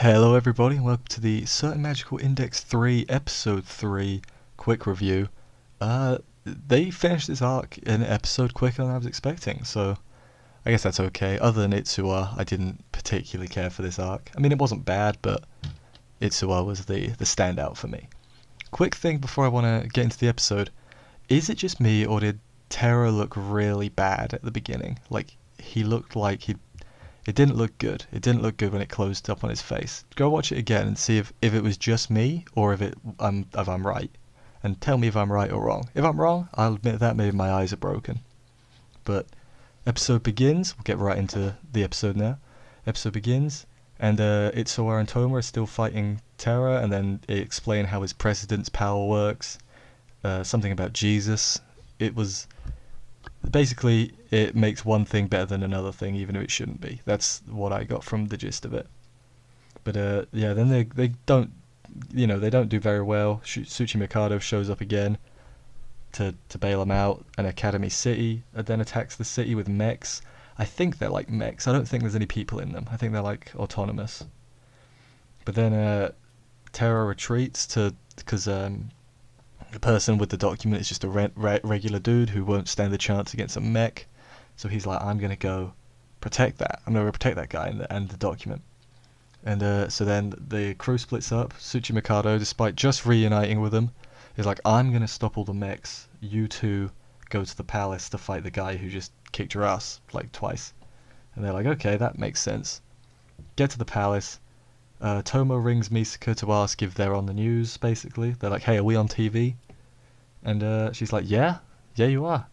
Hello everybody and welcome to the Certain Magical Index 3 Episode 3 quick review. They finished this arc in an episode quicker than I was expecting, so I guess that's okay. Other than Itsuwa, I didn't particularly care for this arc. I mean, it wasn't bad, but Itsuwa was the standout for me. Quick thing before I want to get into the episode. Is it just me, or did Terra look really bad at the beginning? Like, he looked like it didn't look good. It didn't look good when it closed up on his face. Go watch it again and see if it was just me or if I'm right. And tell me if I'm right or wrong. If I'm wrong, I'll admit that maybe my eyes are broken. But episode begins. We'll get right into the episode now. Episode begins, and Itsuwa and Toma are still fighting Terra, and then they explain how his president's power works. Something about Jesus. It was... Basically, it makes one thing better than another thing, even if it shouldn't be. That's what I got from the gist of it. But then they don't, they don't do very well. Tsuchimikado shows up again to bail them out. And Academy City then attacks the city with mechs. I think they're like mechs. I don't think there's any people in them. I think they're like autonomous. But then Terra retreats because the person with the document is just a regular dude who won't stand a chance against a mech. So he's like, I'm going to go protect that. I'm going to protect that guy and the document. And so then the crew splits up. Tsuchimikado, despite just reuniting with them, is like, I'm going to stop all the mechs. You two go to the palace to fight the guy who just kicked your ass, like, twice. And they're like, okay, that makes sense. Get to the palace. Toma rings Misaka to ask if they're on the news, basically. They're like, hey, are we on TV? And she's like, yeah, you are.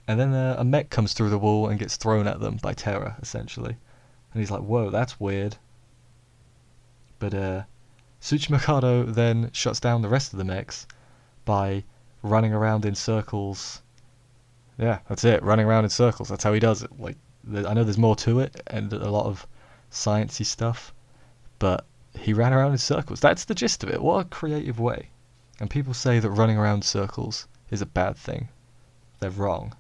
And then a mech comes through the wall and gets thrown at them by Terra, essentially. And he's like, whoa, that's weird. But Tsuchimikado then shuts down the rest of the mechs by running around in circles. Yeah, that's it, running around in circles. That's how he does it. Like, I know there's more to it and a lot of sciencey stuff, but he ran around in circles. That's the gist of it. What a creative way. And people say that running around circles is a bad thing. They're wrong.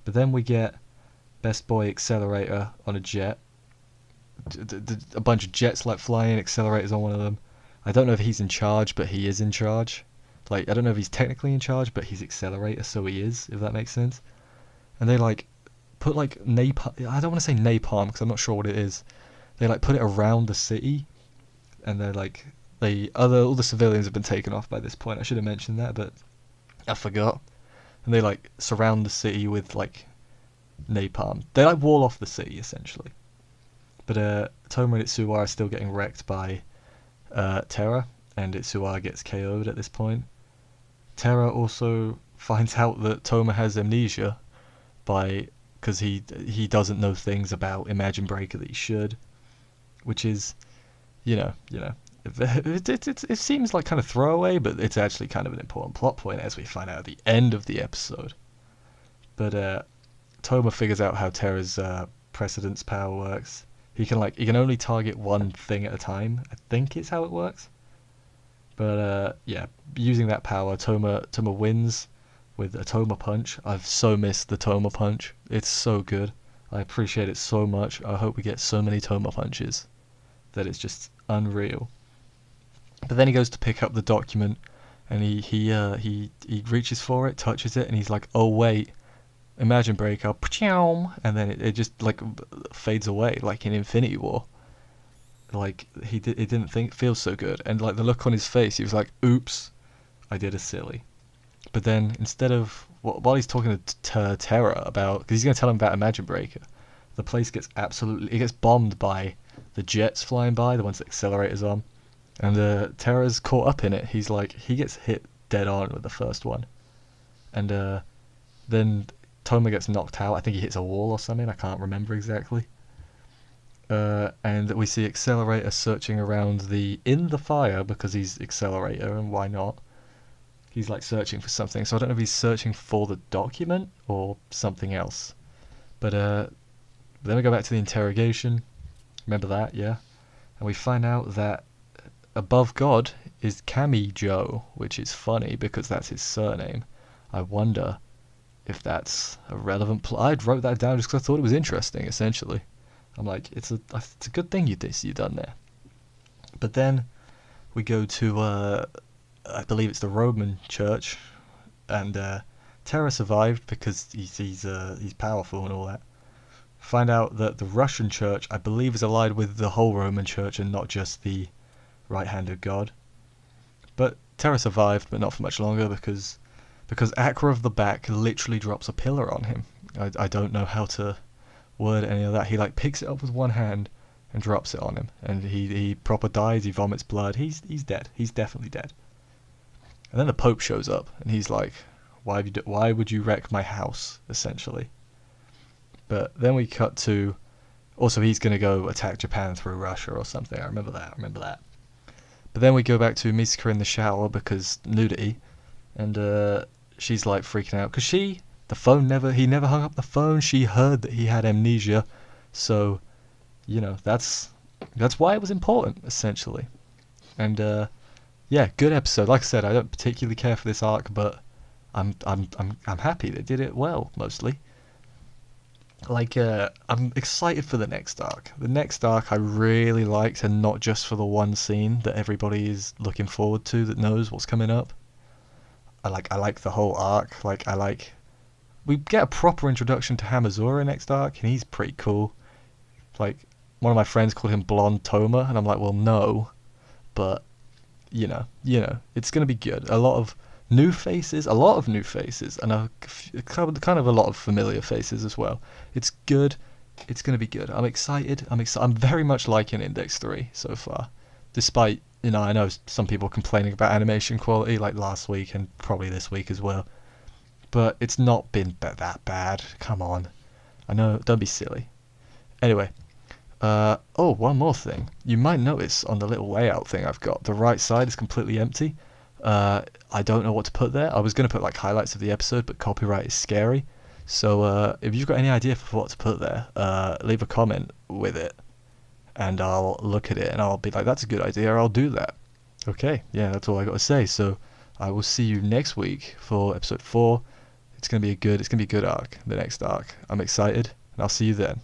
But then we get Best Boy Accelerator on a jet. A bunch of jets like flying, accelerators on one of them. I don't know if he's in charge, but he is in charge. Like, I don't know if he's technically in charge, but he's Accelerator, so he is, if that makes sense. And they like put like napalm. I don't want to say napalm because I'm not sure what it is. They like put it around the city, and they're like all the civilians have been taken off by this point. I should have mentioned that, but I forgot. And they like surround the city with like napalm. They like wall off the city essentially. But Toma and Itsuwa are still getting wrecked by Terra, and Itsuwa gets KO'd at this point. Terra also finds out that Toma has amnesia because he doesn't know things about Imagine Breaker that he should, which is, it seems like kind of throwaway, but it's actually kind of an important plot point as we find out at the end of the episode. But Toma figures out how Terra's precedence power works. He can only target one thing at a time. I think is how it works. But using that power, Toma wins with a Toma punch. I've so missed the Toma punch. It's so good. I appreciate it so much. I hope we get so many Toma punches that it's just unreal. But then he goes to pick up the document, and he reaches for it, touches it, and he's like, oh wait, Imagine Breaker, and then it just like fades away like in Infinity War. Like it didn't feel so good, and like the look on his face, he was like, oops, I did a silly. But then instead of while he's talking to Terra about, because he's going to tell him about Imagine Breaker, the place gets bombed by the jets flying by, the ones that accelerators on, and Terra's caught up in it. He gets hit dead on with the first one, and then Toma gets knocked out. I think he hits a wall or something. I can't remember exactly. And we see Accelerator searching around in the fire because he's Accelerator, and why not? He's like searching for something. So I don't know if he's searching for the document or something else. But then we go back to the interrogation. Remember that, yeah? And we find out that above God is Kamijo, which is funny because that's his surname. I wonder if that's a relevant I wrote that down just because I thought it was interesting, essentially. I'm like, it's a good thing you done there. But then we go to, I believe it's the Roman church, and Terra survived because he's powerful and all that. Find out that the Russian church, I believe, is allied with the whole Roman church and not just the right-handed god. But Terra survived, but not for much longer because Akra of the Back literally drops a pillar on him. I don't know how to word any of that. He like picks it up with one hand and drops it on him, and he proper dies. He vomits blood. He's dead. He's definitely dead. And then the Pope shows up, and he's like, why would you wreck my house, essentially? But then we cut to, also he's going to go attack Japan through Russia or something. I remember that. But then we go back to Misaka in the shower because nudity, and she's like freaking out because he never hung up the phone. She heard that he had amnesia, so that's why it was important, essentially. And yeah, good episode. Like I said, I don't particularly care for this arc, but I'm happy they did it well, mostly. Like, I'm excited for the next arc. The next arc I really liked, and not just for the one scene that everybody is looking forward to that knows what's coming up. I like the whole arc. We get a proper introduction to Hamazura next arc, and he's pretty cool. Like, one of my friends called him Blonde Toma, and I'm like, well, no, but it's gonna be good. A lot of new faces, and kind of a lot of familiar faces as well. It's good. It's gonna be good. I'm excited. I'm very much liking Index 3 so far, despite I know some people complaining about animation quality like last week and probably this week as well, but it's not been that bad. Come on, I know. Don't be silly. Anyway. One more thing. You might notice on the little layout thing I've got, the right side is completely empty. I don't know what to put there. I was going to put like highlights of the episode, but copyright is scary. So if you've got any idea for what to put there, leave a comment with it, and I'll look at it and I'll be like, that's a good idea, I'll do that. Okay, yeah, that's all I got to say. So I will see you next week for episode 4. It's gonna be a good arc, the next arc. I'm excited, and I'll see you then.